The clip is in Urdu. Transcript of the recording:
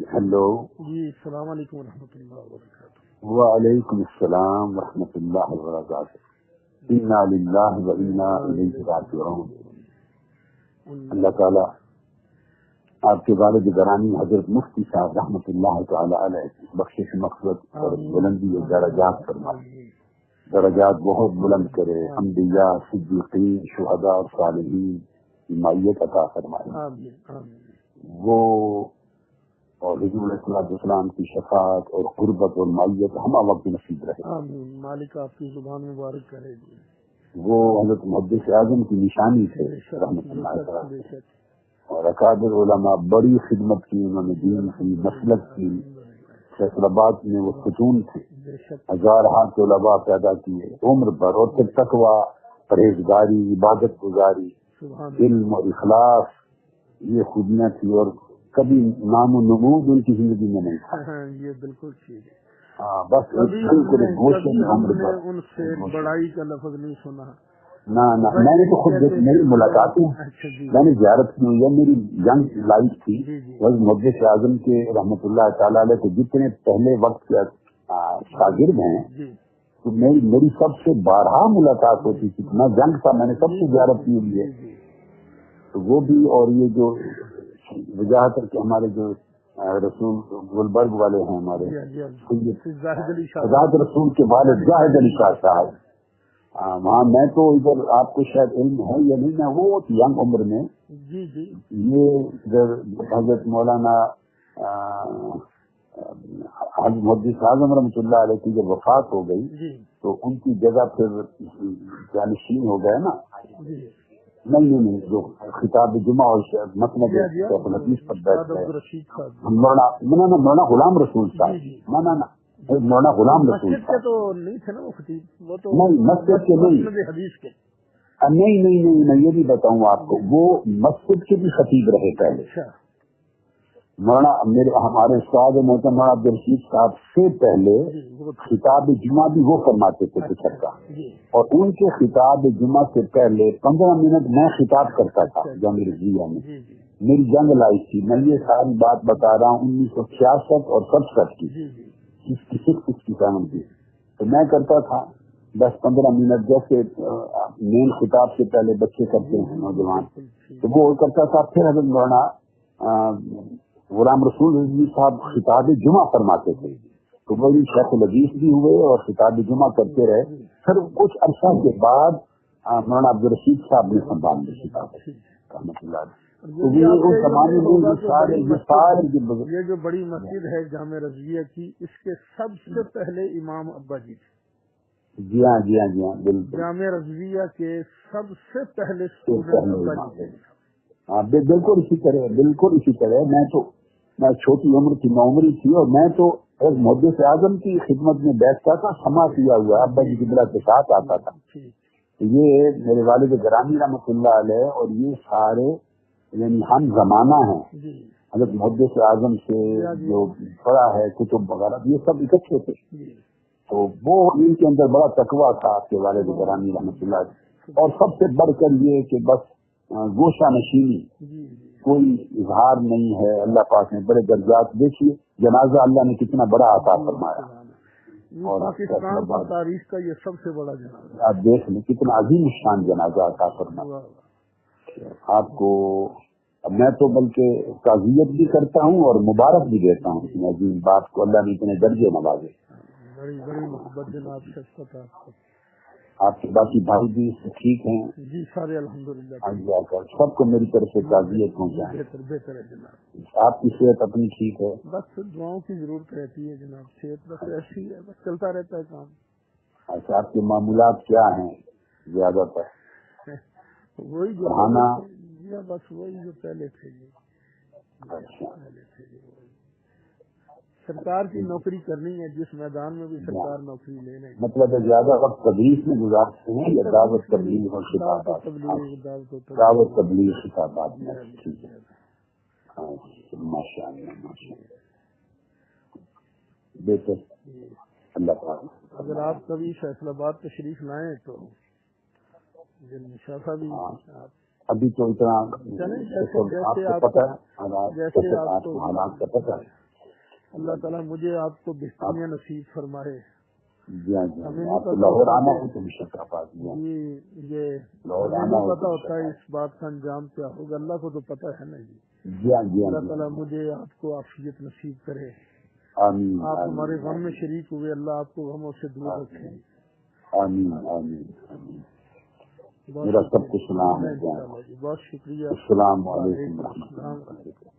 ہیلو جی السلام علیکم ورحمۃ اللہ وبرکاتہ۔ وعلیکم السلام ورحمۃ اللہ وبرکاتہ۔ انا للہ و انا الیہ راجعون۔ اللہ تعالیٰ آپ کے والد گرامی حضرت مفتی صاحب رحمۃ اللہ تعالی علیہ بخشش مغفرت اور بلندی درجات فرمائے، درجات بہت بلند کرے، انبیاء، صدیقین، شہداء اور صالحین کی معیت عطا فرمائے، وہ اور حضور علیہ السلام کی شفاعت اور قربت اور معیت ہمہ وقت نصیب رہے۔ آمین۔ مالک آپ کی زبان مبارک کرے گی۔ وہ حضرت محدث اعظم کی نشانی تھے رحمۃ اللہ تعالی، اور اکابر علماء بڑی خدمت کی، انہوں نے دین کی، مسلک کی، فیصل آباد میں وہ ستون تھے، ہزارہ طلباء پیدا کیے عمر بھر، اور پھر تقویٰ، پرہیزگاری، عبادت گزاری، علم اور اخلاص، یہ خوبیاں تھی، اور کبھی نام و نمود ان کی زندگی میں نہیں تھا۔ یہ بالکل ٹھیک ہے۔ ہاں بس بالکل گوشت ہم نے ان سے بڑائی کا لفظ نہیں سنا۔ نہ میں نے تو خود میری ملاقاتیں، میں نے زیارت کی ہوئی ہے، میری ینگ لائف تھی، محدث اعظم کے رحمۃ اللہ تعالی علیہ کے جتنے پہلے وقت کے شاگرد ہیں، تو میری سب سے بارہا ملاقات ہوتی تھی۔ میں جنگ تھا، میں نے سب سے زیارت کی ہوئی ہے، تو وہ بھی، اور یہ جو وجاہت کر کے ہمارے جو رسول گلبرگ والے ہیں ہمارے زاہد رسول کے والد زاہد علی شاہ صاحب، وہاں میں تو ادھر آپ کو شاید علم ہے یا نہیں، میں وہ ینگ عمر میں یہ ادھر حضرت مولانا محدث اعظم رحمۃ اللہ علیہ کی جب وفات ہو گئی تو ان کی جگہ پھر جانشین ہو گئے نا، نہیں جو خطاب جمعہ اور مسند حدیث پر بیٹھ گئے مولانا غلام رسول صاحب، مولانا غلام رسول صاحب تو نہیں تھے نا وہ خطیب، وہ تو نہیں مسجد کے نہیں، میں یہ بھی بتاؤں آپ کو، وہ مسجد کے بھی خطیب رہے پہلے۔ مولانا ہمارے استاد مولانا عبدالرشید صاحب سے پہلے خطاب جمعہ بھی وہ فرماتے تھے پچھر کا، اور ان کے خطاب جمعہ سے پہلے 15 منٹ میں خطاب کرتا تھا جامعہ رضویہ میں۔ میری جنگ لائی تھی، میں یہ ساری بات بتا رہا ہوں 1966 اور 67 کی، 67 کی، تو میں کرتا تھا 10-15 منٹ، جیسے مین خطاب سے پہلے بچے کرتے ہیں نوجوان، تو وہ کرتا تھا۔ پھر حضرت مولانا غلام رسول رضوی صاحب خطاب جمعہ فرماتے تھے، تو وہ شیخ الحدیث بھی ہوئے اور خطاب جمعہ کرتے رہے۔ پھر کچھ عرصہ کے بعد مولانا عبدالرشید صاحب نے سنبھال لی خطاب رحمۃ اللہ علیہ۔ یہ جو بڑی مسجد ہے جامع رضویہ کی، اس کے سب سے پہلے امام ابا جی تھے۔ جی ہاں بالکل، جامع رضویہ کے سب سے پہلے ہاں بالکل اسی طرح میں چھوٹی عمر کی نوعمری تھی، اور میں تو ایک محدث اعظم کی خدمت میں بیٹھتا تھا، سما کیا ہوا ابا جی کی بلا کے ساتھ آتا تھا۔ یہ میرے والد گرامی رحمۃ اللہ علیہ، اور یہ سارے یعنی ہم زمانہ ہیں حضرت محدث اعظم سے، جو پڑھا ہے کتب وغیرہ، یہ سب اکٹھے تھے، تو وہ ان کے اندر بڑا تقویٰ تھا آپ کے والد گرامی رحمۃ اللہ علیہ۔ اور سب سے بڑھ کر یہ کہ بس گوشہ نشینی، کوئی اظہار نہیں ہے، اللہ پاک نے بڑے درجات، دیکھیے جنازہ اللہ نے کتنا بڑا عطا فرمایا، اور پاکستان کی تاریخ کا یہ سب سے بڑا جنازہ، آپ دیکھ لیں کتنا عظیم شان جنازہ عطا فرمایا آپ کو۔ میں تو بلکہ تعزیت بھی کرتا ہوں اور مبارک بھی دیتا ہوں اتنے عظیم بات کو، اللہ نے اتنے درجے نوازے۔ بڑی محبت جناب سے آپ کے باقی بھائی بھی ٹھیک ہیں؟ جی سارے الحمدللہ، اللہ سب کو میری طرف سے تعزیت پہنچائیں۔ بہتر ہے جناب۔ آپ کی صحت اپنی ٹھیک ہے؟ بس دعاؤں کی ضرورت رہتی ہے جناب، صحت بس ایسی ہے، بس چلتا رہتا ہے کام۔ اچھا، آپ کے معمولات کیا ہیں زیادہ تر؟ وہی جو کھانا، بس وہی جو پہلے تھے جی۔ اچھا، سرکار کی نوکری کرنی ہے، جس میدان میں بھی سرکار نوکری لے لیں، مطلب ہے زیادہ وقت تدریس میں گزارتے ہیں یا دعوت تبلیغ اور خطابات؟ دعوت تبلیغ خطابات میں، ٹھیک ہے، ماشاء اللہ بہتر، اللہ پاک۔ اگر آپ کبھی فیصل آباد تشریف لائیں تو شاہ صاحب ابھی تو اتنا جیسے آپ کو پتہ ہے، جیسے آپ آپ کو حالات کا پتہ ہے۔ اللہ تعالیٰ مجھے آپ کو بہترین نصیب فرمائے۔ جی ہاں جی ہمیں ہاں، نہیں آپ کو پتا لاہور ہوتا آنا کہ ہو تو مشرف آباد میں یہ لاہور ہمیں آنا نہیں ہو پتا تو ہوتا ہے مشرف اس بات کا انجام کیا ہوگا، اللہ کو تو پتہ ہے نا جی۔ جی ہاں جی ہاں اللہ جی تعالیٰ مجھے آپ کو عافیت نصیب کرے۔ آمین آپ آمین ہمارے غم میں شریک ہوئے، اللہ آپ کو غموں سے دور رکھے۔ آمین آمین آمین۔ بہت میرا سب شکریہ کو سلام ہے۔ انشاءاللہ جی، بہت شکریہ۔ السلام علیکم وعلیکم ورحمۃ السلام۔ اللہ۔